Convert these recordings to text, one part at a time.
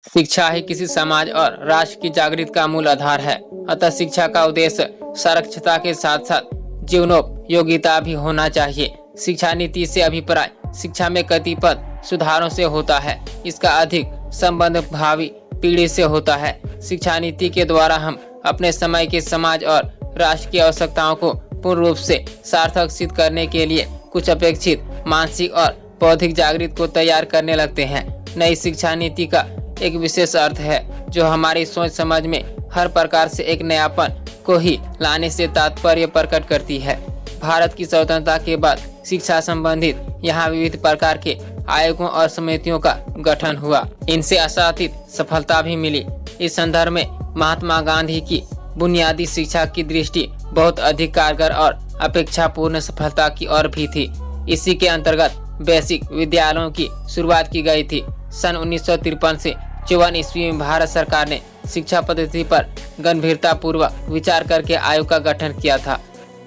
शिक्षा ही किसी समाज और राष्ट्र की जागृति का मूल आधार है। अतः शिक्षा का उद्देश्य साक्षरता के साथ साथ जीवनोपयोगिता भी होना चाहिए। शिक्षा नीति से अभिप्राय शिक्षा में कतिपय सुधारों से होता है। इसका अधिक संबंध भावी पीढ़ी से होता है। शिक्षा नीति के द्वारा हम अपने समय के समाज और राष्ट्र की आवश्यकताओं को पूर्ण रूप से सार्थक सिद्ध करने के लिए कुछ अपेक्षित मानसिक और बौद्धिक जागृति को तैयार करने लगते हैं। नई शिक्षा नीति का एक विशेष अर्थ है जो हमारी सोच समझ में हर प्रकार से एक नयापन को ही लाने से तात्पर्य प्रकट करती है। भारत की स्वतंत्रता के बाद शिक्षा संबंधित यहाँ विविध प्रकार के आयोगों और समितियों का गठन हुआ। इनसे आशातीत सफलता भी मिली। इस संदर्भ में महात्मा गांधी की बुनियादी शिक्षा की दृष्टि बहुत अधिक कारगर और अपेक्षापूर्ण सफलता की ओर भी थी। इसी के अंतर्गत बेसिक विद्यालयों की शुरुआत की गई थी। सन 1953 से 54 ईस्वी में भारत सरकार ने शिक्षा पद्धति पर गंभीरता पूर्वक विचार करके आयोग का गठन किया था।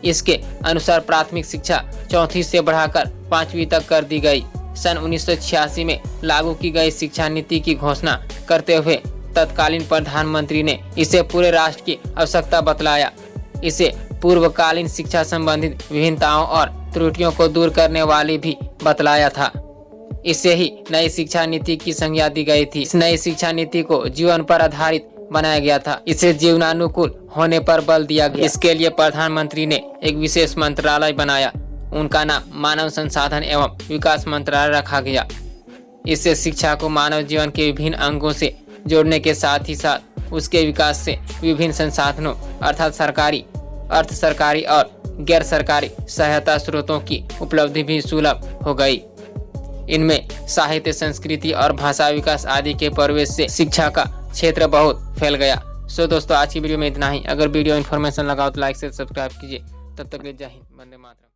इसके अनुसार प्राथमिक शिक्षा चौथी से बढ़ाकर 5वीं तक कर दी गई। सन 1986 में लागू की गई शिक्षा नीति की घोषणा करते हुए तत्कालीन प्रधानमंत्री ने इसे पूरे राष्ट्र की आवश्यकता बतलाया। इसे पूर्वकालीन शिक्षा संबंधित विभिन्नताओं और त्रुटियों को दूर करने वाली भी बतलाया था। इसे ही नई शिक्षा नीति की संज्ञा दी गई थी। इस नई शिक्षा नीति को जीवन पर आधारित बनाया गया था। इसे जीवनानुकूल होने पर बल दिया गया। इसके लिए प्रधानमंत्री ने एक विशेष मंत्रालय बनाया। उनका नाम मानव संसाधन एवं विकास मंत्रालय रखा गया। इससे शिक्षा को मानव जीवन के विभिन्न अंगों से जोड़ने के साथ ही साथ उसके विकास से विभिन्न संसाधनों अर्थात सरकारी, अर्ध सरकारी और गैर सरकारी सहायता स्रोतों की उपलब्धि भी सुलभ हो गई। इनमें साहित्य, संस्कृति और भाषा विकास आदि के प्रवेश से शिक्षा का क्षेत्र बहुत फैल गया। सो दोस्तों, आज की वीडियो में इतना ही। अगर वीडियो इन्फॉर्मेशन लगा हो तो लाइक से सब्सक्राइब कीजिए। तब तक के लिए जय हिंद, वंदे मातरम।